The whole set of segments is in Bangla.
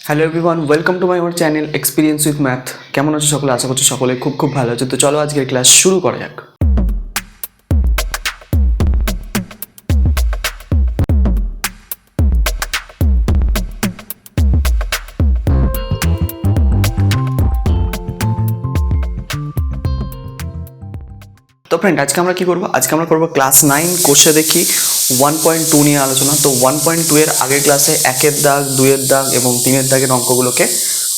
Hello everyone, welcome to my or channel experience with math. কেমন আছো সকলে? আশা করছি সকলে খুব ভালো আছে। তো চলো আজকের ক্লাস শুরু করা যাক। তো ফ্রেন্ড, আজকে আমরা কি করবো? আজকে আমরা করবো ক্লাস 9 কোর্সে দেখি 1.2 নিয়ে আলোচনা। তো 1.2 এর আগের ক্লাসে 1-এর দাগ, 2-এর দাগ এবং 3-এর দাগের অঙ্কগুলোকে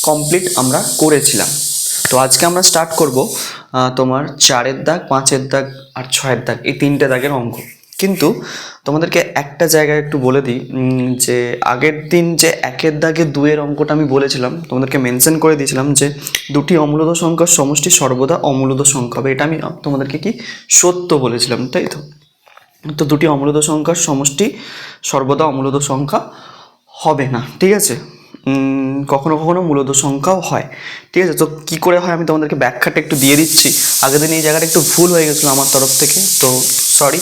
কমপ্লিট আমরা করেছিলাম। তো আজকে আমরা স্টার্ট করব তোমার 4-এর দাগ, 5-এর দাগ আর 6-এর দাগ, এই 3টে দাগের অঙ্ক। কিন্তু তোমাদেরকে একটা জায়গায় একটু বলে দিই যে আগের দিন যে 1-এর দাগে 2-এর অঙ্কটা আমি বলেছিলাম, তোমাদেরকে মেনশন করে দিয়েছিলাম যে দুটি অমূলদ সংখ্যার সমষ্টি সর্বদা অমূলদ সংখ্যা হবে। এটা আমি তোমাদেরকে কি সত্য বলেছিলাম, তাই তো? তো দুটি অমূলদ সংখ্যার সমষ্টি সর্বদা অমূলদ সংখ্যা হবে না, ঠিক আছে? কখনো কখনো মূলদ সংখ্যাও হয়, ঠিক আছে? তো কী করে হয় আমি তোমাদেরকে ব্যাখ্যাটা একটু দিয়ে দিচ্ছি। আগের দিন এই জায়গাটা একটু ভুল হয়ে গেছিলো আমার তরফ থেকে, তো সরি।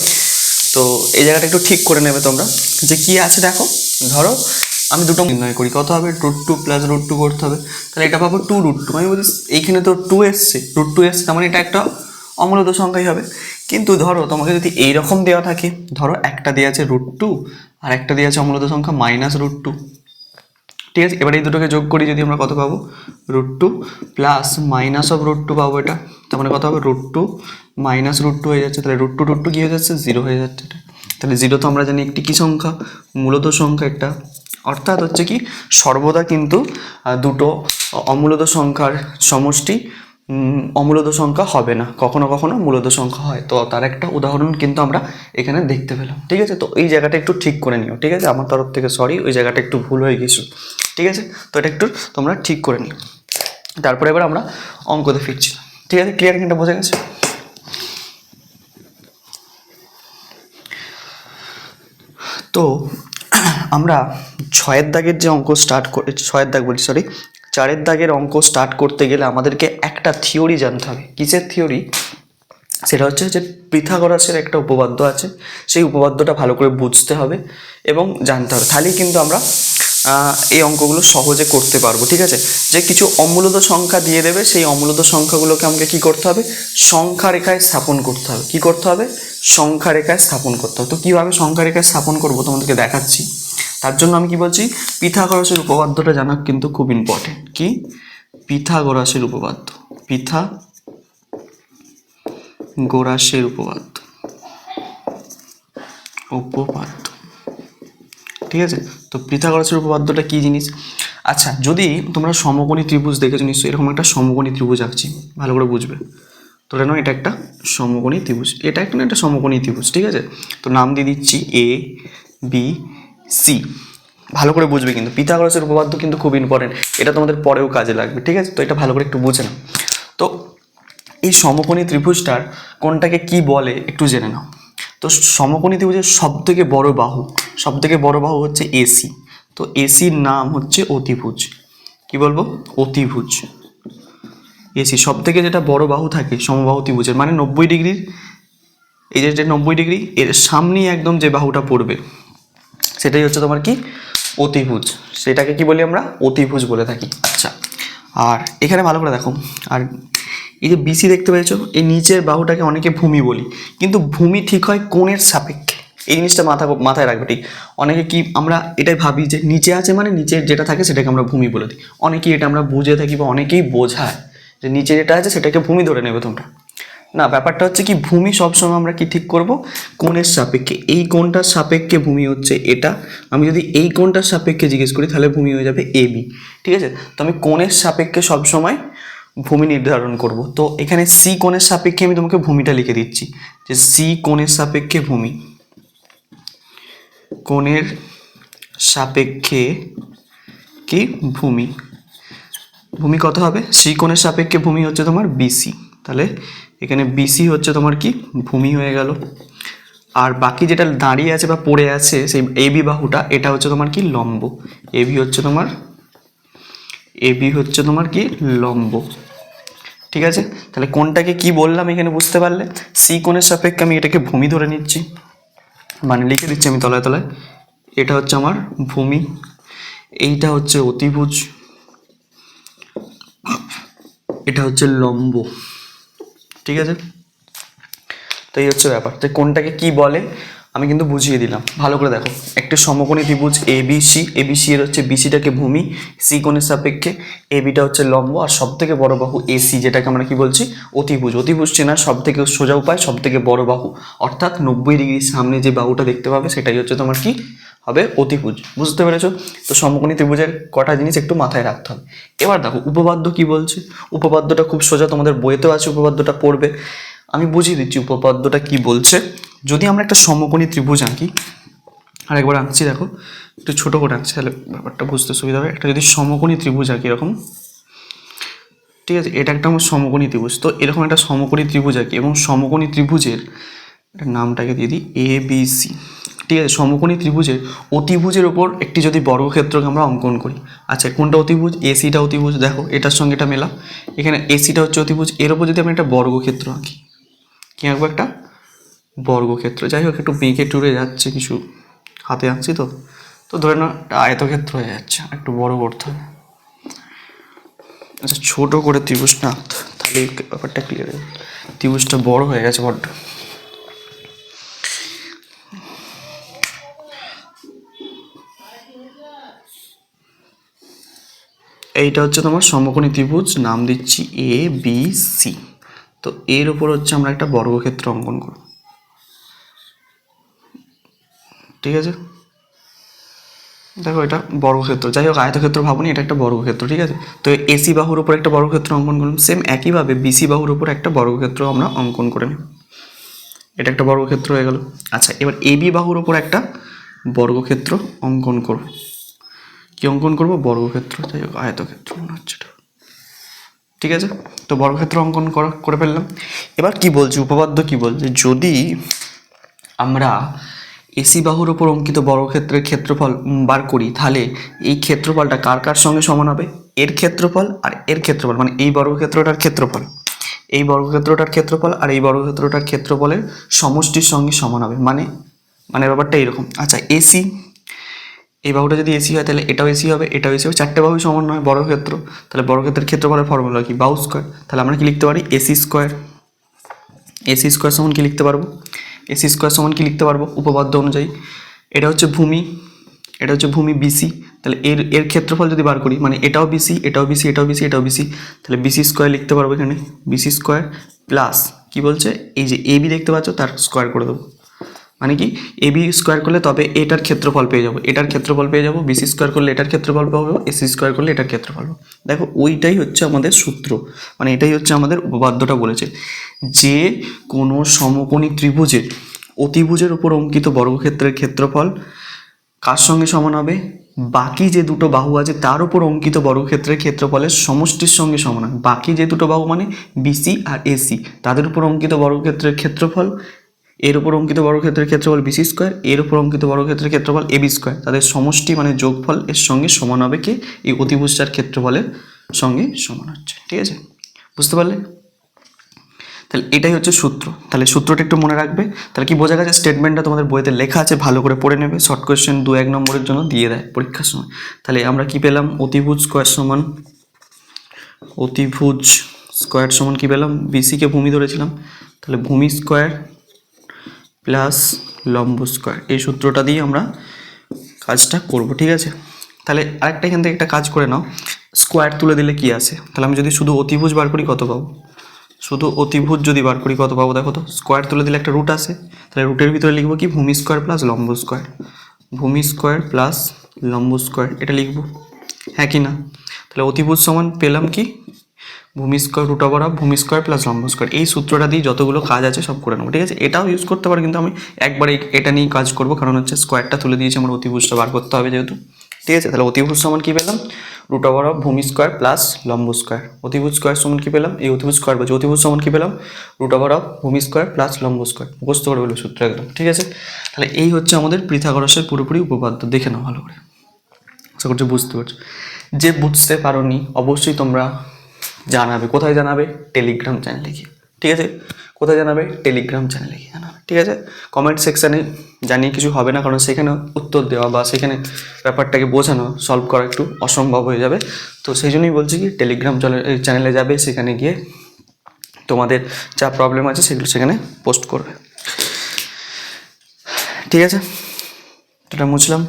তো এই জায়গাটা একটু ঠিক করে নেবে তোমরা যে কি আছে। দেখো, ধরো আমি দুটো নির্ণয় করি, কত হবে? √2 + √2 করতে হবে, তাহলে এটা পাবো 2√2। আমি বলছি এইখানে তো 2 এসছে, √2 এসছে, তার মানে এটা একটা অমূলদ সংখ্যাই হবে। কিন্তু ধরো তোমাকে যদি এইরকম দেওয়া থাকে, ধরো একটা দেওয়া আছে √2 আর একটা দেওয়া আছে অমূলদ সংখ্যা -√2, ঠিক আছে? এবার এই দুটোকে যোগ করি, যদি আমরা কত পাবো? √2 প্লাস -√2 পাবো। এটা তার মানে কত হবে? √2 -√2 হয়ে যাচ্ছে, তাহলে √2 কী হয়ে যাচ্ছে? 0 হয়ে যাচ্ছে। এটা তাহলে 0 তো আমরা জানি একটি কী সংখ্যা? মূলদ সংখ্যা একটা। অর্থাৎ হচ্ছে কি, সর্বদা কিন্তু দুটো অমূলদ সংখ্যার সমষ্টি অমূলদ সংখ্যা হবে না, কখনো কখনো মূলদ সংখ্যা হয়। তো তার একটা উদাহরণ কিন্তু আমরা এখানে দেখতে পেলাম, ঠিক আছে? তো এই জায়গাটা একটু ঠিক করে নিও, ঠিক আছে? আমার তরফ থেকে সরি, ওই জায়গাটা একটু ভুল হয়ে গেছিল, ঠিক আছে? তো এটা একটু তোমরা ঠিক করে নিও। তারপরে এবার আমরা অঙ্কতে ফিরছি, ঠিক আছে? ক্লিয়ার? কিন্তু বোঝা গেছে? তো আমরা 6-এর দাগের যে অঙ্ক স্টার্ট করে, 6-এর দাগ বলছি, সরি, 4-এর দাগের অঙ্ক স্টার্ট করতে গেলে আমাদেরকে একটা থিওরি জানতে হবে। কিসের থিওরি? সেটা হচ্ছে যে পিথাগোরাসের একটা উপপাদ্য আছে, সেই উপপাদ্যটা ভালো করে বুঝতে হবে এবং জানতে হবে, তাহলেই কিন্তু আমরা এই অঙ্কগুলো সহজে করতে পারবো, ঠিক আছে? যে কিছু অমূলদ সংখ্যা দিয়ে দেবে, সেই অমূলদ সংখ্যাগুলোকে আমাকে কী করতে হবে? সংখ্যা রেখায় স্থাপন করতে হবে। কী করতে হবে? সংখ্যা রেখায় স্থাপন করতে হবে। তো কীভাবে সংখ্যা রেখায় স্থাপন করবো তোমাদেরকে দেখাচ্ছি। তার জন্য আমি কি বলছি, পিথাগোরাসের উপপাদ্যটা জানা কিন্তু খুব ইম্পর্টেন্ট। কি? পিথাগোরাসের উপপাদ্য, পিথাগোরাসের উপপাদ্য, ঠিক আছে? তো পিথাগোরাসের উপপাদ্যটা কী জিনিস? আচ্ছা, যদি তোমরা সমকোণী ত্রিভুজ দেখেছো নিশ্চয়ই, এরকম একটা সমকোণী ত্রিভুজ আঁকছি, ভালো করে বুঝবে। তো এটা নয়, এটা একটা সমকোণী ত্রিভুজ, এটা একটা সমকোণী ত্রিভুজ, ঠিক আছে? তো নাম দিয়ে দিচ্ছি ABC। ভালো করে বুঝবে, কিন্তু পিথাগোরাসের উপপাদ্য কিন্তু খুব ইম্পর্টেন্ট, এটা তোমাদের পরেও কাজে লাগবে, ঠিক আছে? তো এটা ভালো করে একটু বুঝে নাও। তো এই সমকোণী ত্রিভুজটার কোনটাকে কি বলে একটু জেনে নাও। তো সমকোণী ত্রিভুজের সবথেকে বড় বাহু হচ্ছে AC। তো এসির নাম হচ্ছে অতিভুজ। কি বলবো? অতিভুজ। এসি সবথেকে যেটা বড় বাহু থাকে সমবাহু ত্রিভুজের, মানে 90 ডিগ্রির, এই যে 90 ডিগ্রি এর সামনেই একদম যে বাহুটা পড়বে সেটাই হচ্ছে তোমার কি? অতিভুজ। সেটাকে কি বলি আমরা? অতিভুজ বলে থাকি। আচ্ছা, আর এখানে ভালো করে দেখো, আর এই যে বিসি দেখতে পেয়েছো, এই নিচের বাহুটাকে অনেকে ভূমি বলি, কিন্তু ভূমি ঠিক হয় কোণের সাপেক্ষে। এই জিনিসটা মাথায় রাখবে, ঠিক? অনেকে কি আমরা এটাই ভাবি যে নিচে আছে মানে নিচের যেটা থাকে সেটাকে আমরা ভূমি বলে দিই। অনেকেই এটা আমরা বুঝে থাকি বা অনেকেই বোঝায় যে নিচে যেটা আছে সেটাকে ভূমি ধরে নেবে তোমরা। না, ব্যাপারটা হচ্ছে কি, ভূমি সবসময় আমরা কি ঠিক করব? কোণের সাপেক্ষে। এই কোণটার সাপেক্ষে ভূমি হচ্ছে এটা। আমি যদি এই কোণটার সাপেক্ষে জিজ্ঞেস করি তাহলে ভূমি হয়ে যাবে AB, ঠিক আছে? তো আমি কোণের সাপেক্ষে সবসময় ভূমি নির্ধারণ করব। তো এখানে C কোণের সাপেক্ষে আমি তোমাকে ভূমিটা লিখে দিচ্ছি, যে C কোণের সাপেক্ষে ভূমি, কোণের সাপেক্ষে কি ভূমি, ভূমি কত হবে? C কোণের সাপেক্ষে ভূমি হচ্ছে তোমার BC, তাহলে এখানে BC হচ্ছে তোমার কি? ভূমি হয়ে গেল। আর বাকি যেটা দাঁড়িয়ে আছে বা পড়ে আছে সেই AB বাহুটা, এটা হচ্ছে তোমার কি? লম্ব। AB হচ্ছে তোমার কি? লম্ব, ঠিক আছে? তাহলে কোনটাকে কি বললাম এখানে বুঝতে পারলে? C কোণের সাপেক্ষে আমি এটাকে ভূমি ধরে নিচ্ছি, মানে লিখে দিচ্ছি আমি তলায় তলায়, এটা হচ্ছে আমার ভূমি, এইটা হচ্ছে অতিভুজ, এটা হচ্ছে লম্ব, ঠিক আছে। তো এই হচ্ছে ব্যাপার, যে কোনটাকে কি বলে আমি কিন্তু বুঝিয়ে দিলাম, ভালো করে দেখো। একটি সমকোণী ত্রিভুজ এবিসি, এবিসি এর হচ্ছে বিসিটাকে ভূমি, সি কোণের সাপেক্ষে, এবিটা হচ্ছে লম্ব, আর সব থেকে বড় বাহু এসি, যেটাকে আমরা কি বলছি অতিভুজ। অতিভুজ চেনার সব থেকে সোজা উপায় সব থেকে বড় বাহু, অর্থাৎ 90 ডিগ্রির সামনে যে বাহুটা দেখতে পাবে সেটাই হচ্ছে তোমার কি হবে অতিভুজ। বুঝতে পেরেছো? তো সমকোণী ত্রিভুজের কটা জিনিস একটু মাথায় রাখতে হবে। এবার দেখো উপপাদ্য কি বলছে। উপপাদ্যটা খুব সোজা, তোমাদের বইতেও আছে, উপপাদ্যটা পড়বে। আমি বুঝিয়ে দিচ্ছি উপপাদ্যটা কি বলছে। যদি আমরা একটা সমকোণী ত্রিভুজ আঁকি, আরেকবার আঁকছি দেখো, একটু ছোটো করে আঁকছি তাহলে ব্যাপারটা বুঝতে সুবিধা হবে। একটা যদি সমকোণী ত্রিভুজ আঁকি এরকম, ঠিক আছে, এটা একটা আমার সমকোণী ত্রিভুজ। তো এরকম একটা সমকোণী ত্রিভুজ আঁকি এবং সমকোণী ত্রিভুজের নামটাকে দিয়ে দিই এ বি সি, ঠিক আছে। সমকোণী ত্রিভুজের অতিভুজের ওপর একটি যদি বর্গক্ষেত্রকে আমরা অঙ্কন করি, আচ্ছা কোনটা অতিভুজ, এসিটা অতিভুজ, দেখো এটার সঙ্গে এটা মেলা, এখানে এসিটা হচ্ছে অতিভুজ, এর ওপর যদি আমি একটা বর্গক্ষেত্র আঁকি, কি আঁকবো একটা বর্গক্ষেত্র। যাই হোক একটু বেঁকে টুরে যাচ্ছে, কিছু হাতে আঁকছি তো, তো ধরে না আয়তক্ষেত্র হয়ে যাচ্ছে, একটু বড় করতে হবে। আচ্ছা ছোট করে ত্রিভুজটা আঁকতে, তাহলে ব্যাপারটা ক্লিয়ার হবে। ত্রিভুজটা বড় হয়ে গেছে বড্ড। এইটা হচ্ছে তোমার সমকোণী ত্রিভুজ, নাম দিচ্ছি এ বি সি। তো এর উপর হচ্ছে আমরা একটা বর্গক্ষেত্র অঙ্কন করব, ঠিক আছে। দেখো এটা বর্গক্ষেত্র, যাই হোক আয়তক্ষেত্র ভাবুনি, এটা একটা বর্গক্ষেত্র, ঠিক আছে। তো এসি বাহুর উপর একটা বর্গক্ষেত্র অঙ্কন করলাম, সেম একইভাবে বিসি বাহুর উপর একটা বর্গক্ষেত্র আমরা অঙ্কন করে নেব। এটা একটা বর্গক্ষেত্র হয়ে গেল। আচ্ছা এবার এবি বাহুর উপর একটা বর্গক্ষেত্র অঙ্কন করব। কি অঙ্কন করব? বর্গক্ষেত্র, যাই হোক আয়তক্ষেত্র মনে হচ্ছে এটা, ঠিক আছে। তো বর্গক্ষেত্র অঙ্কন করে ফেললাম। এবার কি বলছি, উপপাদ্য কি বলছে, যদি আমরা এসি বাহুর উপর অঙ্কিত বর্গক্ষেত্রের ক্ষেত্রফল বার করি, তাহলে এই ক্ষেত্রফলটা কার কার সঙ্গে সমান হবে? এর ক্ষেত্রফল আর এর ক্ষেত্রফল, মানে এই বর্গক্ষেত্রটার ক্ষেত্রফল, এই বর্গক্ষেত্রটার ক্ষেত্রফল আর এই বর্গক্ষেত্রটার ক্ষেত্রফলের সমষ্টির সঙ্গে সমান হবে। মানে মানে ব্যাপারটা এরকম। আচ্ছা এসি, এই বাহুটা যদি এসি হয় তাহলে এটাও এসি হবে, এটাও এসি হবে, চারটে বাহু সমান নয় বর্গক্ষেত্র, তাহলে বর্গক্ষেত্রের ক্ষেত্রফলের ফর্মুলা কি? বাহু স্কোয়ার। তাহলে আমরা কি লিখতে পারি? AC square. এসি স্কোয়ার সমান কি লিখতে পারবো? এসি স্কোয়ার সমান কি লিখতে পারবো উপপাদ্য অনুযায়ী? এটা হচ্ছে ভূমি, এটা হচ্ছে ভূমি বিসি, তাহলে এর এর ক্ষেত্রফল যদি বার করি, মানে এটাও বিসি, এটাও বিসি, এটাও বিসি, এটাও বিসি, তাহলে বিসি স্কোয়ার লিখতে পারবো এখানে, বিসি স্কোয়ার প্লাস কি বলছে, এই যে এবি দেখতে পাচ্ছ তার স্কোয়ার করে দেবো। মানে কি এবি স্কোয়ার করলে তবে এটার ক্ষেত্রফল পেয়ে যাবো, এটার ক্ষেত্রফল পেয়ে যাবো, বিসি স্কোয়ার করলে এটার ক্ষেত্রফল পাবো, এসি স্কোয়ার করলে এটার ক্ষেত্রফল পাবো। দেখো ওইটাই হচ্ছে আমাদের সূত্র, মানে এটাই হচ্ছে আমাদের উপপাদ্যটা বলেছে যে কোনো সমকোণী ত্রিভুজের অতিভুজের উপর অঙ্কিত বর্গক্ষেত্রের ক্ষেত্রফল কার সঙ্গে সমান হবে? বাকি যে দুটো বাহু আছে তার উপর অঙ্কিত বর্গক্ষেত্রের ক্ষেত্রফলের সমষ্টির সঙ্গে সমান হবে। বাকি যে দুটো বাহু মানে বিসি আর এসি, তাদের উপর অঙ্কিত বর্গক্ষেত্রের ক্ষেত্রফল, এর উপর অঙ্কিত বর্গক্ষেত্রের ক্ষেত্রফল বিসি স্কোয়ার, এর উপর অঙ্কিত বর্গক্ষেত্রের ক্ষেত্রফল এবি স্কোয়ার, তাদের সমষ্টি মানে যোগফল এর সঙ্গে সমান হবে কি এই অতিভুজটার ক্ষেত্রফলের সঙ্গে সমান হচ্ছে, ঠিক আছে। বুঝতে পারলে? তাহলে এটাই হচ্ছে সূত্র। তাহলে সূত্রটা একটু মনে রাখবে। তাহলে কি বোঝা গেছে? স্টেটমেন্টটা তোমাদের বইতে লেখা আছে, ভালো করে পড়ে নেবে। শর্ট কোয়েশ্চেন 2-1 নম্বরের জন্য দিয়ে দেয় পরীক্ষার সময়। তাহলে আমরা কি পেলাম? অতিভুজ স্কোয়ার সমান, অতিভুজ স্কোয়ার সমান কি পেলাম? বিসিকে ভূমি ধরেছিলাম, তাহলে ভূমি স্কোয়ার প্লাস লম্ব স্কোয়ার, এই সূত্রটা দিয়ে আমরা কাজটা করব, ঠিক আছে। তাহলে আরেকটা এখান থেকে একটা কাজ করে নাও, স্কোয়ার তুলে দিলে কি আসে? তাহলে আমি যদি শুধু অতিভুজ বার করি কত পাবো? শুধু অতিভুজ যদি বার করি কত পাবো? দেখো তো, স্কোয়ার তুলে দিলে একটা রুট আসে, তাহলে রুটের ভিতরে লিখবো কি? ভূমি স্কোয়ার প্লাস লম্ব স্কোয়ার, ভূমি স্কোয়ার প্লাস লম্ব স্কোয়ার, এটা লিখবো, হ্যাঁ কি না? তাহলে অতিভুজ সমান পেলাম কি? ভূমি স্কোয়ার রুট ওভার অফ ভূমি স্কোয়ার প্লাস লম্ব স্কোয়ার। এই সূত্রটা দিয়ে যতগুলো কাজ আছে সব করে নেবো, ঠিক আছে। এটাও ইউজ করতে পারো, কিন্তু আমি একবারে এটা নিয়েই কাজ করবো, কারণ হচ্ছে স্কোয়ারটা তুলে দিয়েছি, আমার অতিভুজটা বার করতে হবে যেহেতু, ঠিক আছে। তাহলে অতিভুজ সমান কী পেলাম? রুট ওভার অফ ভূমি স্কোয়ার প্লাস লম্ব স্কোয়ার। অতিভুজ স্কোয়ার সমান কী পেলাম? এই অতিভুজ স্কোয়ার বলছি, অতিভুজ সমান কী পেলাম? রুট ওভার অফ ভূমি স্কোয়ার প্লাস লম্ব স্কোয়ার। মুখস্থ করে বলবো সূত্র একদম, ঠিক আছে। তাহলে এই হচ্ছে আমাদের পিথাগোরাসের পুরোপুরি উপপাদ্য। দেখে নাও ভালো করে, আশা করছি বুঝতে পারছো। যে বুঝতে পারোনি অবশ্যই তোমরা জানাবে, কোথায় জানাবে? টেলিগ্রাম চ্যানেলে গিয়ে, ঠিক আছে। কোথায় জানাবে? টেলিগ্রাম চ্যানেলে গিয়ে জানাবে, ঠিক আছে? কমেন্ট সেকশানে জানিয়ে কিছু হবে না, কারণ সেখানে উত্তর দেওয়া বা সেখানে ব্যাপারটাকে বোঝানো সলভ করা একটু অসম্ভব হয়ে যাবে। তো সেই জন্যই বলছি কি টেলিগ্রাম চ্যানেলে যাবে, সেখানে গিয়ে তোমাদের যা প্রবলেম আছে সেগুলো সেখানে পোস্ট করবে, ঠিক আছে? এটা মুছলাম।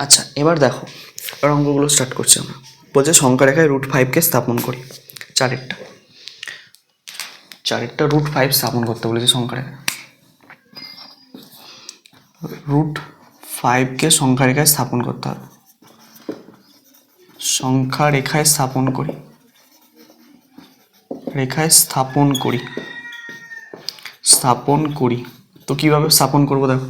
আচ্ছা, এবার দেখো, এবার অঙ্কগুলো স্টার্ট করছি আমরা। বলছে সংখ্যা রেখায় √5কে স্থাপন করি। চারেরটা √5 স্থাপন করতে বলেছে সংখ্যা রেখায়। √5কে সংখ্যা রেখায় স্থাপন করতে হবে। সংখ্যা রেখায় স্থাপন করি, স্থাপন করি। তো কীভাবে স্থাপন করবো দেখো,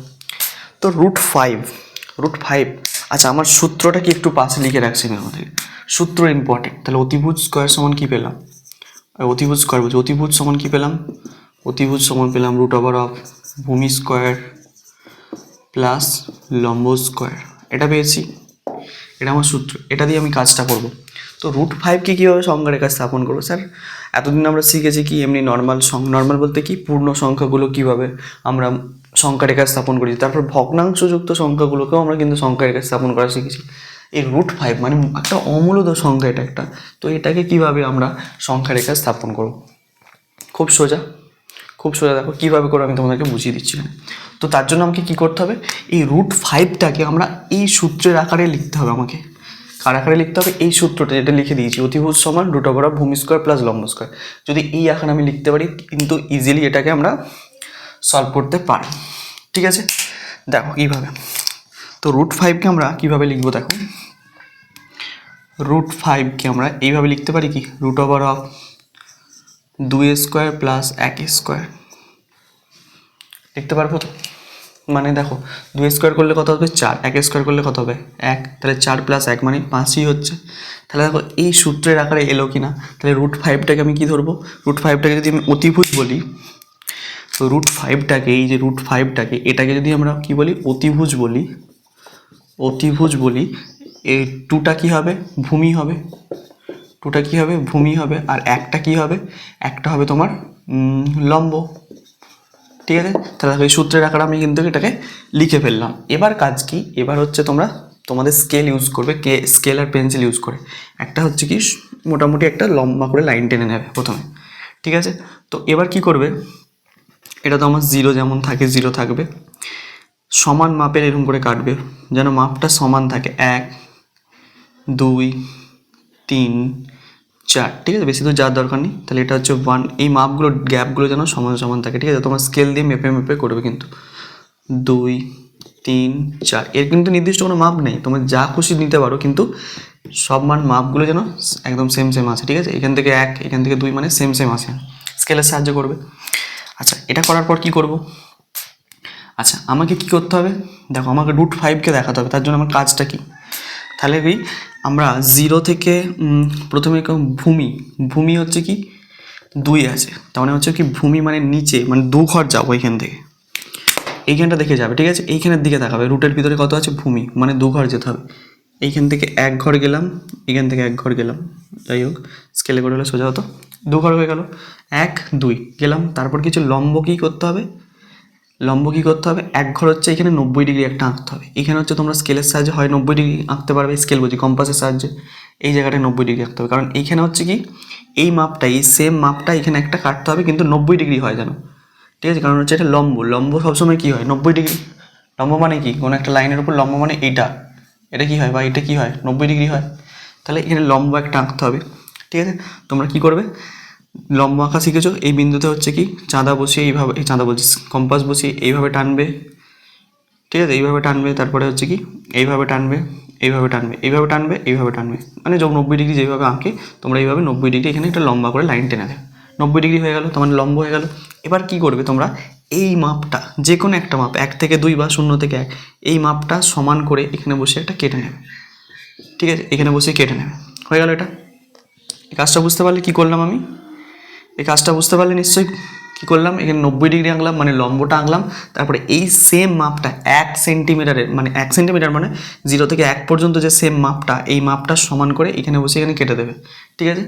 তো √5, আচ্ছা আমার সূত্রটা কি একটু পাশে লিখে রাখছি আমি আমাদের, সূত্র ইম্পর্টেন্ট। তাহলে অতিভুজ স্কোয়ার সমান কী পেলাম? অতিভুজ স্কোয়ার বলছি, অতিভুজ সমান কী পেলাম? অতিভুজ সমান পেলাম √of ভূমি স্কোয়ার প্লাস লম্ব স্কোয়ার, এটা পেয়েছি। এটা আমার সূত্র, এটা দিয়ে আমি কাজটা করব। তো √5কে কীভাবে সংখ্যা রেখা স্থাপন করবো? স্যার এতদিন আমরা শিখেছি কি এমনি নর্মাল বলতে কি পূর্ণ সংখ্যাগুলো কীভাবে আমরা সংখ্যা রেখা স্থাপন করি, তারপর ভগ্নাংশযুক্ত সংখ্যাগুলোকেও আমরা কিন্তু সংখ্যা রেখা স্থাপন করা শিখেছি। এই √5 মানে একটা অমূলদ সংখ্যা, এটা একটা। তো এটাকে কিভাবে আমরা সংখ্যা রেখা স্থাপন করব? খুব সোজা, দেখো কীভাবে করে আমি তোমাদেরকে বুঝিয়ে দিচ্ছি। তো তার জন্য আমাকে কী করতে হবে? এই √5টাকে আমরা এই সূত্রের আকারে লিখতে হবে। আমাকে কার আকারে লিখতে হবে? এই সূত্রটা যেটা লিখে দিয়েছি, অতিভুজ সমান √of ভূমি স্কোয়ার প্লাস লম্ব স্কোয়ার। যদি এই আকারে আমি লিখতে পারি, কিন্তু ইজিলি এটাকে আমরা সলভ করতে পারি, ঠিক আছে? দেখো কীভাবে। তো √5কে আমরা কীভাবে লিখবো দেখো, √5কে আমরা এইভাবে লিখতে পারি কি, √of 2a square plus 1a square লিখতে পারবো তো? মানে দেখো 2 স্কোয়ার করলে কত হবে? 4, 1 স্কোয়ার করলে কত হবে? 1, তাহলে 4 + 1 মানে 5ই হচ্ছে। তাহলে দেখো এই সূত্রের আকারে এলো কি না? তাহলে √5টাকে আমি কি ধরবো? √5টাকে যদি আমি অতিভুজ বলি, তো √5টাকে, এই যে √5টাকে, এটাকে যদি আমরা কি বলি? অতিভুজ বলি। এই 2টা কি হবে? ভূমি হবে। 2টা কি হবে? ভূমি হবে। আর একটা কি হবে? একটা হবে তোমার লম্ব, ঠিক আছে? তাহলে এই সূত্রের আকারে আমি কিন্তু এটাকে লিখে ফেললাম। এবার কাজ কি? এবার হচ্ছে তোমাদের স্কেল ইউজ করবে, স্কেল আর পেন্সিল ইউজ করে একটা হচ্ছে কি মোটামুটি একটা লম্বা করে লাইন টেনে নেবে প্রথমে, ঠিক আছে? তো এবার কি করবে? এটা তো আমার 0 যেমন থাকে 0 থাকবে, সমান মাপের এরকম করে কাটবে যেন মাপটা সমান থাকে। 1, 2, 3, 4, ঠিক আছে? বেশি তো যার দরকার নেই। তাহলে এটা হচ্ছে 1, এই মাপগুলো গ্যাপগুলো যেন সমান থাকে, ঠিক আছে? তোমার স্কেল দিয়ে মেপে করবে কিন্তু। 2, 3, 4, এর কিন্তু নির্দিষ্ট কোনো মাপ নেই, তোমার যা খুশি নিতে পারো, কিন্তু সব মাপগুলো যেন একদম সেম আছে, ঠিক আছে? এখান থেকে 1, এখান থেকে 2 মানে সেম আছে, স্কেলের সাহায্য করবে। আচ্ছা, এটা করার পর কি করব? আচ্ছা, আমাকে কি করতে হবে দেখো, আমাকে √5কে দেখাতে হবে। তার জন্য আমার কাজটা কি? তাহলে কি আমরা 0 থেকে প্রথমে ভূমি হচ্ছে কি 2 আছে, তার মানে হচ্ছে কি ভূমি মানে নিচে, মানে 2 ঘর যাবো এখান থেকে, এইখানটা দেখে যাবে, ঠিক আছে? এইখানের দিকে দেখাবে, রুটের ভিতরে কত আছে? ভূমি মানে 2 ঘর যেতে হবে। এইখান থেকে 1 ঘর গেলাম, এখান থেকে 1 ঘর গেলাম, যাই হোক স্কেলে করে হলে সোজা হতো। 2 ঘর হয়ে গেল, 1, 2 গেলাম। তারপর কিছু লম্ব কি করতে হবে? 1 ঘর হচ্ছে এখানে 90 ডিগ্রি একটা আঁকতে হবে। এখানে হচ্ছে তোমরা স্কেলের সাহায্যে হয় 90 ডিগ্রি আঁকতে পারবে, স্কেল বলছি কম্পাসের সাহায্যে। এই জায়গাটায় 90 ডিগ্রি আঁকতে হবে, কারণ এইখানে হচ্ছে কি এই মাপটা, এই সেম মাপটা এখানে একটা কাটতে হবে, কিন্তু 90 ডিগ্রি হয় যেন, ঠিক আছে? কারণ হচ্ছে এটা লম্ব সবসময় কী হয়? 90 ডিগ্রি। লম্ব মানে কি? কোনো একটা লাইনের উপর লম্ব মানে এটা কি হয় বা এটা কি হয়? 90 ডিগ্রি হয়। তাহলে এখানে লম্ব একটা আঁকতে হবে, ঠিক আছে? তোমরা কি করবে? লম্ব আঁকা শিখেছো, এই বিন্দুতে হচ্ছে কি চাঁদা বসিয়ে এইভাবে, এই চাঁদা বলছি কম্পাস বসিয়ে এইভাবে টানবে, ঠিক আছে? এইভাবে টানবে, তারপরে হচ্ছে কি এইভাবে টানবে, এইভাবে টানবে, এইভাবে টানবে, এইভাবে টানবে, মানে যখন 90 ডিগ্রি যেভাবে আঁকে তোমরা এইভাবে 90 ডিগ্রি এখানে একটা লম্বা করে লাইন টেনে দেবে। 90 ডিগ্রি হয়ে গেল, তোমার লম্ব হয়ে গেল। এবার কি করবে তোমরা, এই মাপটা যে কোনো একটা মাপ 1 থেকে 2 বা 0 থেকে 1 এই মাপটা সমান করে এখানে বসে একটা কেটে নেবে। ঠিক আছে, এখানে বসে কেটে নেবে, হয়ে গেল এটা। এই কাজটা বুঝতে পারলে কি করলাম আমি, এই কাজটা বুঝতে পারলে নিশ্চয়ই কী করলাম, এখানে 90 ডিগ্রি আঁকলাম মানে লম্বটা আঁকলাম, তারপরে এই সেম মাপটা 1 সেন্টিমিটারের মানে 1 সেন্টিমিটার মানে 0 থেকে 1 পর্যন্ত যে সেম মাপটা এই মাপটা সমান করে এখানে বসে এখানে কেটে দেবে। ঠিক আছে,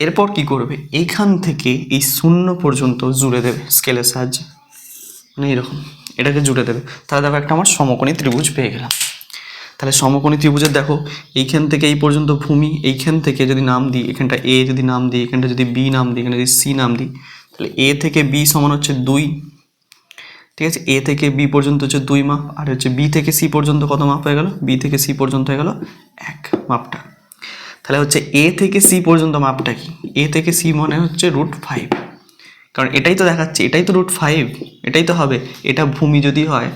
এরপর কি করবে, এইখান থেকে এই 0 পর্যন্ত জুড়ে দেবে স্কেলের সাহায্যে, মানে এরকম এটাকে জুড়ে দেবে। তাহলে দেখো একটা আমার সমকোণী ত্রিভুজ পেয়ে গেলাম। তাহলে সমকোণী ত্রিভুজের দেখো এইখান থেকে এই পর্যন্ত ভূমি, এইখান থেকে যদি নাম দিই এখানটা এ যদি নাম দিই, এখানটা যদি বি নাম দিই, এখানে যদি সি নাম দিই, তাহলে এ থেকে বি সমান হচ্ছে 2। ঠিক আছে, এ থেকে বি পর্যন্ত হচ্ছে 2 মাপ, আর হচ্ছে বি থেকে সি পর্যন্ত কত মাপ হয়ে গেল, বি থেকে সি পর্যন্ত হয়ে গেল 1 মাপটা। তাহলে হচ্ছে এ থেকে সি পর্যন্ত মাপটা কি, এ থেকে সি মানে হচ্ছে √5, কারণ এটাই তো দেখাচ্ছে, এটাই তো √5, এটাই তো হবে। এটা ভূমি যদি হয়,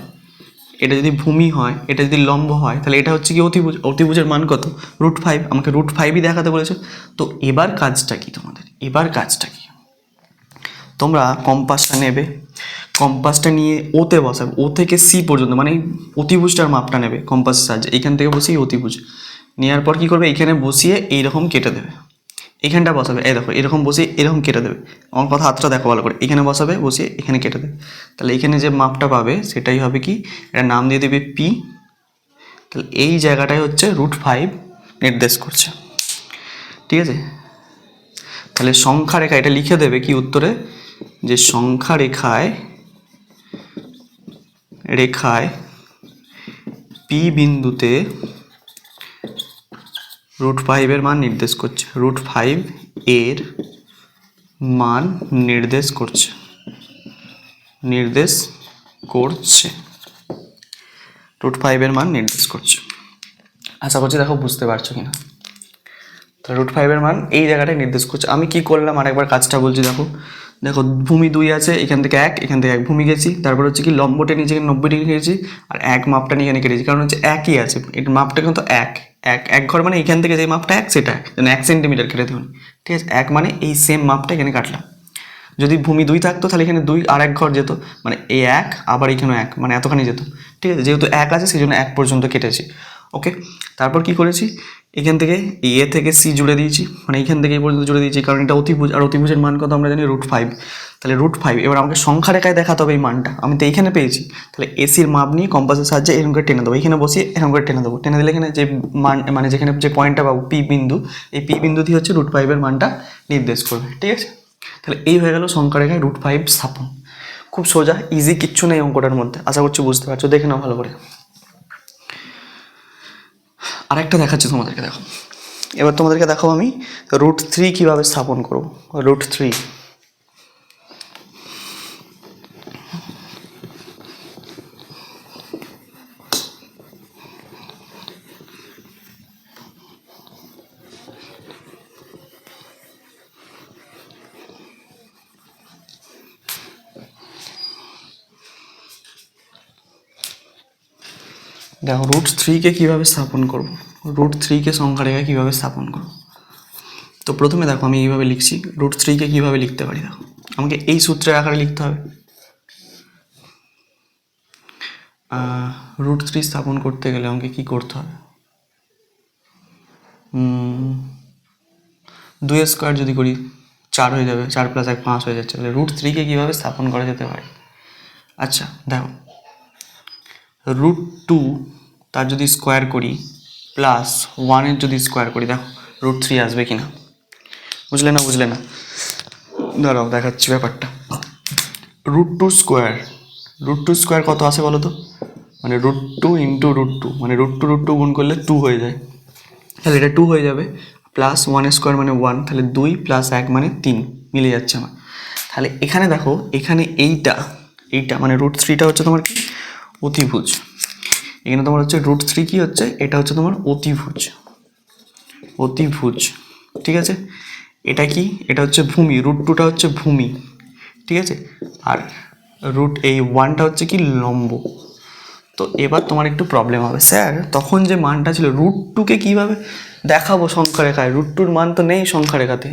এটা যদি ভূমি হয়, এটা যদি লম্ব হয়, তাহলে এটা হচ্ছে কি অতিভুজ, অতিভুজের মান কত √5, আমাকে √5ই দেখাতে বলেছে। তো এবার কাজটা কি তোমাদের, এবার কাজটা কি, তোমরা কম্পাসটা নেবে, কম্পাসটা নিয়ে ওতে বসাবে, ও থেকে সি পর্যন্ত মানে অতিভুজটার মাপটা নেবে কম্পাসের সাহায্যে, এখান থেকে বসিয়ে অতিভুজ নেওয়ার পর কী করবে, এইখানে বসিয়ে এইরকম কেটে দেবে, এখানটা বসাবে, এই দেখো এরকম বসিয়ে এরকম কেটে দেবে। আমার কথা হাতটা দেখো ভালো করে, এখানে বসাবে বসিয়ে এখানে কেটে দেবে। তাহলে এখানে যে মাপটা পাবে সেটাই হবে কি, এটা নাম দিয়ে দেবে পি। তাহলে এই জায়গাটায় হচ্ছে √5 নির্দেশ করছে। ঠিক আছে, তাহলে সংখ্যা রেখা এটা লিখে দেবে কি উত্তরে, যে সংখ্যা রেখায় রেখায় পি বিন্দুতে √5 এর মান নির্দেশ করছে, √5 এর মান নির্দেশ করছে, নির্দেশ করছে, √5 এর মান নির্দেশ করছে। আশা করছি দেখো বুঝতে পারছো কিনা। তো √5 এর মান এই জায়গাটায় নির্দেশ করছে। আমি কি করলাম আরেকবার কাজটা বলছি, দেখো দেখো ভূমি 2 আছে, এখান থেকে 1, এখান থেকে 1 ভূমি গেছি, তারপর হচ্ছে কি লম্বটা নিচে 90 ডিগ্রি গেছি, আর 1 মাপটা নিয়ে এখানে কেটেছি, কারণ হচ্ছে একই আছে, এর মাপটা কিন্তু এক ঘর মানে এখান থেকে যে মাপটা 1 সেটা যেন 1 সেন্টিমিটার কেটে দেবেন। ঠিক আছে, 1 মানে এই সেম মাপটা এখানে কাটলাম। যদি ভূমি 2 থাকতো তাহলে এখানে 2 আর 1 ঘর যেত, মানে এই 1 আবার এখানেও 1 মানে এতখানি যেত। ঠিক আছে, যেহেতু 1 আছে সেই জন্য 1 পর্যন্ত কেটেছি। ওকে, তারপর কি করেছি, এখান থেকে এ থেকে সি জুড়ে দিয়েছি, মানে এইখান থেকে এই পর্যন্ত জুড়ে দিয়েছি, কারণ এটা অতিভুজ, আর অতিভুজের মান কত আমরা জানি √5। তাহলে √5 এবার আমাকে সংখ্যা রেখায় দেখাতে হবে এই মানটা, আমি তো এইখানে পেয়েছি। তাহলে এসির মাপ নিয়ে কম্পাসের সাহায্যে এরকম করে টেনে দেবো, এখানে বসিয়ে এরকম করে টেনে দেবো, টেনে দিলে এখানে যে মান মানে যেখানে যে পয়েন্টটা পাবো পি বিন্দু, এই পি বিন্দু দিয়ে হচ্ছে √5 এর মানটা নির্দেশ করবে। ঠিক আছে, তাহলে এই হয়ে গেল সংখ্যা রেখায় √5 স্থাপন। খুব সোজা, ইজি, কিচ্ছু নেই অঙ্কটার মধ্যে, আশা করছি বুঝতে পারছো। দেখে নাও ভালো করে। আরেকটা দেখাচ্ছি তোমাদেরকে, দেখো এবার তোমাদেরকে দেখো আমি √3 কীভাবে স্থাপন করবো। √3 দেখো √3কে কীভাবে স্থাপন করব, √3কে সংখ্যা রেখায় কীভাবে স্থাপন করব। তো প্রথমে দেখো আমি এইভাবে লিখছি, √3কে কীভাবে লিখতে পারি, দেখো আমাকে এই সূত্রের আকারে লিখতে হবে। √3 স্থাপন করতে গেলে আমাকে কী করতে হবে, 2 স্কোয়ার যদি করি 4 হয়ে যাবে, 4 + 1 5 হয়ে যাচ্ছে। তাহলে √3কে কীভাবে স্থাপন করা যেতে পারে। আচ্ছা দেখো, √2 তার যদি স্কোয়ার করি +1 যদি স্কোয়ার করি, দেখো √3 আসবে কি না, বুঝলে না বুঝলে না, দাঁড়াও দেখাচ্ছি ব্যাপারটা। √2 স্কোয়ার, √2 স্কোয়ার কত আসে বলো তো, মানে √2 × √2 মানে √2 গুণ করলে 2 হয়ে যায়, তাহলে এটা 2 হয়ে যাবে, +1 স্কোয়ার মানে 1, তাহলে 2 + 1 মানে 3 মিলে যাচ্ছে আমার। তাহলে এখানে দেখো, এখানে এইটা মানে √3টা হচ্ছে তোমার কি অতিভুজ, এখানে তোমার হচ্ছে √3 কি হচ্ছে, এটা হচ্ছে তোমার অতিভুজ, অতিভুজ। ঠিক আছে, এটা কি, এটা হচ্ছে ভূমি, √2টা হচ্ছে ভূমি। ঠিক আছে, আর এই 1টা হচ্ছে কি লম্ব। তো এবার তোমার একটু প্রবলেম হবে, স্যার তখন যে মানটা ছিল রুট টুকে কীভাবে দেখাবো সংখ্যা রেখায়, রুট টুর মান তো নেই সংখ্যা রেখাতে,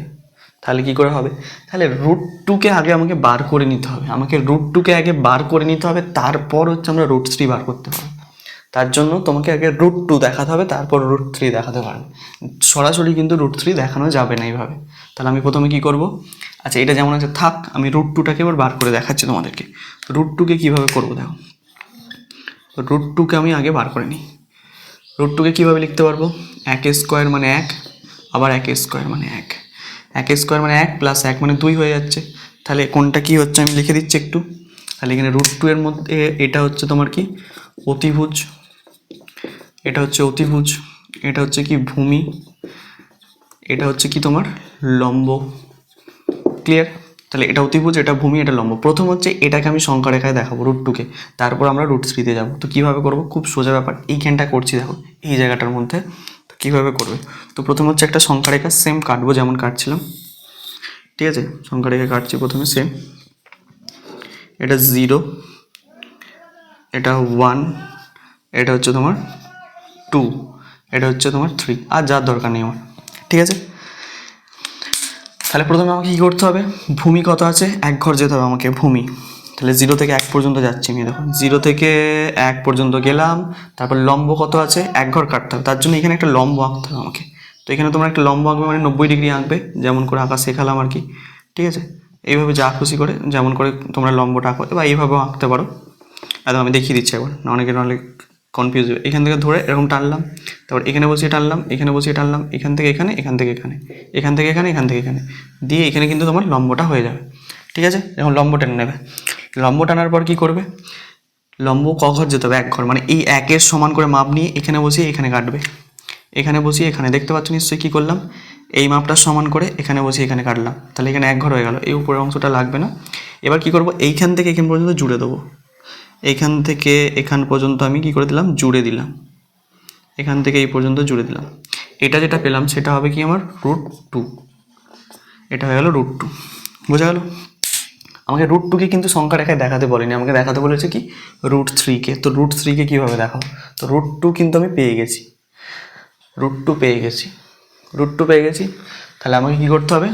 তাহলে কী করে হবে? তাহলে রুট টুকে আগে আমাকে বার করে নিতে হবে, আমাকে রুট টুকে আগে বার করে নিতে হবে, তারপর হচ্ছে আমরা রুট থ্রি বার করতে হবে। তার জন্য তোমাকে আগে রুট টু দেখাতে হবে, তারপর রুট থ্রি দেখাতে পারবে। সরাসরি কিন্তু রুট থ্রি দেখানো যাবে না এইভাবে। তাহলে আমি প্রথমে কী করব, আচ্ছা এটা যেমন আছে থাক, আমি রুট টুটাকে এবার বার করে দেখাচ্ছি তোমাদেরকে। রুট টুকে কীভাবে করবো দেখো, রুট টুকে আমি আগে বার করে নিই। রুট টুকে কীভাবে লিখতে পারবো, এক স্কোয়ার মানে এক, আবার এক স্কোয়ার মানে এক, এক স্কোয়ার মানে এক প্লাস এক মানে দুই হয়ে যাচ্ছে। তাহলে কোনটা কী হচ্ছে আমি লিখে দিচ্ছি একটু। তাহলে এখানে রুট টু এর মধ্যে এটা হচ্ছে তোমার কি অতিভুজ, এটা হচ্ছে অতিভুজ, এটা হচ্ছে কি ভূমি, এটা হচ্ছে কি তোমার লম্ব। ক্লিয়ার? তাহলে এটা অতিভুজ, এটা ভূমি, এটা লম্ব। প্রথম হচ্ছে এটাকে আমি সংখ্যা রেখায় দেখাবো রুট টুকে, তারপর আমরা রুট থ্রিতে যাবো। তো কীভাবে করবো, খুব সোজা ব্যাপার, এইখানটা করছি দেখো এই জায়গাটার মধ্যে। তো কীভাবে করবে, তো প্রথম হচ্ছে একটা সংখ্যা রেখা সেম কাটবো যেমন কাটছিলাম, ঠিক আছে? সংখ্যা রেখা কাটছি প্রথমে সেম, এটা 0, এটা 1, এটা হচ্ছে তোমার 2, এটা হচ্ছে তোমার 3, আর যার দরকার নেই আমার, ঠিক আছে? তাহলে প্রথমে আমাকে কী করতে হবে, ভূমি কত আছে, এক ঘর যেতে হবে আমাকে ভূমি। তাহলে 0 থেকে 1 পর্যন্ত যাচ্ছি আমি, দেখো 0 থেকে 1 পর্যন্ত গেলাম। তারপর লম্ব কত আছে, এক ঘর কাটতে হবে, তার জন্য এখানে একটা লম্ব আঁকতে হবে আমাকে। তো এখানে তোমরা একটা লম্ব আঁকবে মানে 90 ডিগ্রি আঁকবে, যেমন করে আঁকা শেখালাম আর কি, ঠিক আছে? এইভাবে যা খুশি করে যেমন করে তোমরা লম্বটা আঁকো, বা এইভাবেও আঁকতে পারো। একদম আমি দেখিয়ে দিচ্ছি একবার, না অনেকে নাহলে কনফিউজ হবে। এখান থেকে ধরে এরকম টানলাম, তারপর এখানে বসিয়ে টানলাম, এখানে বসিয়ে টানলাম, এখান থেকে এখানে, এখান থেকে এখানে, এখান থেকে এখানে, এখান থেকে এখানে, দিয়ে এখানে কিন্তু তোমার লম্বটা হয়ে যাবে, ঠিক আছে? এখন লম্ব টেনে নেবে, লম্ব টানার পর কী করবে, লম্ব ক ঘর যেতে হবে, এক ঘর, মানে এই একের সমান করে মাপ নিয়ে এখানে বসিয়ে এখানে কাটবে, এখানে বসিয়ে এখানে, দেখতে পাচ্ছ নিশ্চয়ই কী করলাম, এই মাপটা সমান করে এখানে বসিয়ে এখানে কাটলাম, তাহলে এখানে এক ঘর হয়ে গেল, এই উপরের অংশটা লাগবে না। এবার কী করবো, এইখান থেকে এখান পর্যন্ত জুড়ে দেবো, এইখান থেকে এখান পর্যন্ত আমি কী করে দিলাম, জুড়ে দিলাম, এখান থেকে এই পর্যন্ত জুড়ে দিলাম। এটা যেটা পেলাম সেটা হবে কি আমার রুট টু, এটা হয়ে গেল রুট টু। বোঝা গেল? আমাকে রুট টুকে কিন্তু সংখ্যা রেখায় দেখাতে বলেনি, আমাকে দেখাতে বলেছে কি রুট থ্রিকে। তো রুট থ্রিকে কীভাবে দেখাও, তো রুট টু কিন্তু আমি পেয়ে গেছি, রুট টু পেয়ে গেছি, রুট টু পেয়ে গেছি। তাহলে আমাকে কী করতে হবে,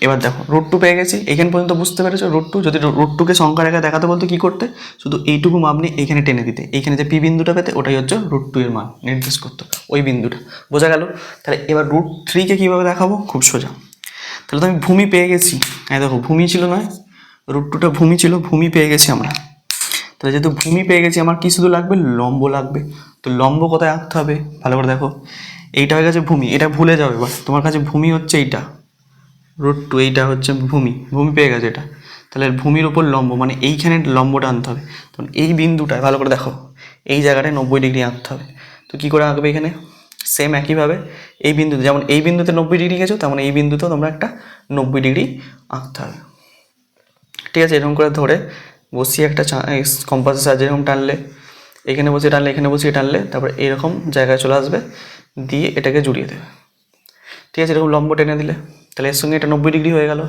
এবার দেখো রুট টু পেয়ে গেছি, এখান পর্যন্ত বুঝতে পেরেছো রুট টু। যদি রুট টুকে সংখ্যা রেখা দেখাতে বলতো কী করতে, শুধু এইটুকু মাপ নিয়ে এইখানে টেনে দিতে, এইখানে যে পি বিন্দুটা পেতে ওটাই হচ্ছে রুট টু এর মান নির্দেশ করতো, ওই বিন্দুটা। বোঝা গেল? তাহলে এবার রুট থ্রিকে কীভাবে দেখাবো, খুব সোজা। তাহলে তো আমি ভূমি পেয়ে গেছি, হ্যাঁ দেখো ভূমি ছিল নয়, রুট টুটা ভূমি ছিল, ভূমি পেয়ে গেছি আমরা। তাহলে যেহেতু ভূমি পেয়ে গেছি, আমার কী শুধু লাগবে, লম্ব লাগবে। তো লম্ব কোথায় আঁকতে হবে, ভালো করে দেখো, এইটা হয়ে গেছে ভূমি, এটা ভুলে যাবে। এবার তোমার কাছে ভূমি হচ্ছে এইটা রুট টু, এইটা হচ্ছে ভূমি, ভূমি পেয়ে গেছে এটা। তাহলে ভূমির উপর লম্ব মানে এইখানে লম্বটা আনতে হবে। তখন এই বিন্দুটায় ভালো করে দেখো, এই জায়গাটায় 90 ডিগ্রি আঁকতে হবে। তো কী করে আঁকবে, এখানে সেম একইভাবে এই বিন্দুতে, যেমন এই বিন্দুতে 90 ডিগ্রি গেছো, তেমন এই বিন্দুতেও তোমরা একটা 90 ডিগ্রি আঁকতে হবে, ঠিক আছে? এরকম করে ধরে বসিয়ে একটা কম্পাসের সাহায্যে এরকম টানলে, এখানে বসিয়ে টানলে, এখানে বসিয়ে টানলে, তারপর এরকম জায়গায় চলে আসবে, দিয়ে এটাকে জুড়িয়ে দেবে, ঠিক আছে? এরকম লম্ব টেনে দিলে, তাহলে এর সঙ্গে এটা 90 ডিগ্রি হয়ে গেল।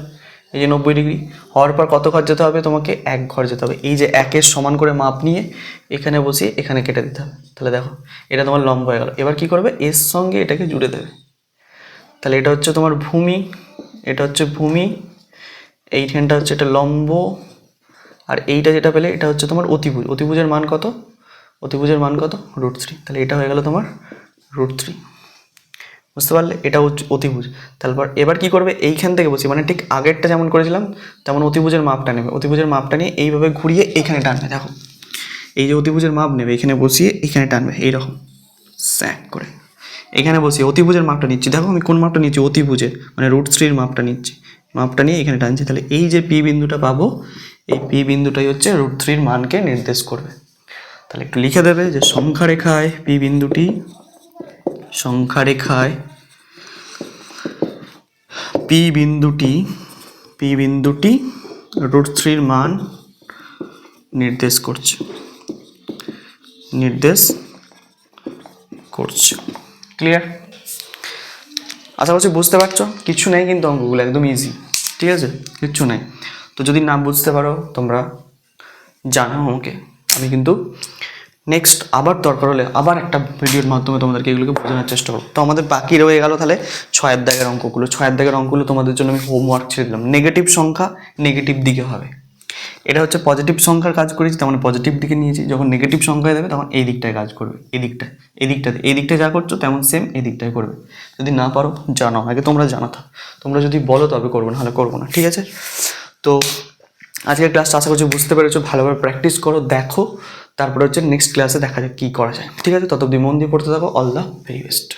এই যে 90 ডিগ্রি হওয়ার পর কত ঘর যেতে হবে, তোমাকে এক ঘর যেতে হবে। এই যে একের সমান করে মাপ নিয়ে এখানে বসিয়ে এখানে কেটে দিতে হবে। তাহলে দেখো এটা তোমার লম্ব হয়ে গেল। এবার কি করবে, এর সঙ্গে এটাকে জুড়ে দেবে। তাহলে এটা হচ্ছে তোমার ভূমি, এটা হচ্ছে ভূমি, এইখানটা হচ্ছে এটা লম্ব, আর এইটা যেটা পেলে এটা হচ্ছে তোমার অতিভুজ। অতিভুজের মান কত, অতিভুজের মান কত, রুট থ্রি। তাহলে এটা হয়ে গেল তোমার রুট থ্রি। বুঝতে পারলে, এটা হচ্ছে অতিভুজ। তারপর এবার কি করবে, এইখান থেকে বসি, মানে ঠিক আগেরটা যেমন করেছিলাম তেমন অতিভুজের মাপটা নেবে। অতিভুজের মাপটা নিয়ে এইভাবে ঘুরিয়ে এইখানে টানবে। দেখো এই যে অতিভুজের মাপ নেবে, এখানে বসিয়ে এখানে টানবে এইরকম স্যাক করে। এখানে বসিয়ে অতিভুজের মাপটা নিচ্ছি। দেখো আমি কোন মাপটা নিচ্ছি, অতিভুজের মানে রুট থ্রির মাপটা নিচ্ছি। মাপটা নিয়ে এখানে টানছি। তাহলে এই যে পি বিন্দুটা পাবো, এই পি বিন্দুটাই হচ্ছে রুট থ্রির মানকে নির্দেশ করবে। তাহলে একটু লিখে দেবে যে সংখ্যা রেখায় পি বিন্দুটি, সংখ্যা রেখায় পি বিন্দুটি রুট থ্রির মান নির্দেশ করছে, ক্লিয়ার? আশা করছি বুঝতে পারছো। কিছু নেই কিন্তু, অঙ্কগুলো একদম ইজি, ঠিক আছে? কিচ্ছু নেই। তো যদি না বুঝতে পারো তোমরা জানাও আমাকে, আমি কিন্তু নেক্সট আবার দরকার হলে আবার একটা ভিডিওর মাধ্যমে তোমাদেরকে এগুলোকে বোঝানোর চেষ্টা করবো। তো আমাদের বাকি রয়ে গেল তাহলে 6 দাগের অঙ্কগুলো। 6 দাগের অঙ্কগুলো তোমাদের জন্য আমি হোমওয়ার্ক ছেড়ে দিলাম। নেগেটিভ সংখ্যা নেগেটিভ দিকে হবে। এটা হচ্ছে পজিটিভ সংখ্যার কাজ করেছি, তেমন পজিটিভ দিকে নিয়েছি। যখন নেগেটিভ সংখ্যায় দেবে তখন এই দিকটায় কাজ করবে, এই দিকটায় যা করছো তেমন সেম এই দিকটায় করবে। যদি না পারো জানাও, আগে তোমরা জানাতো, তোমরা যদি বলো তবে করবো, না হলে করবো না, ঠিক আছে? তো আজকের ক্লাসটা আশা করছি বুঝতে পেরেছো, ভালোভাবে প্র্যাকটিস করো, দেখো, তারপরে হচ্ছে নেক্সট ক্লাসে দেখা যাক কী করা যায়, ঠিক আছে? তত অবধি মন দিয়ে পড়তে থাকো। All the very best.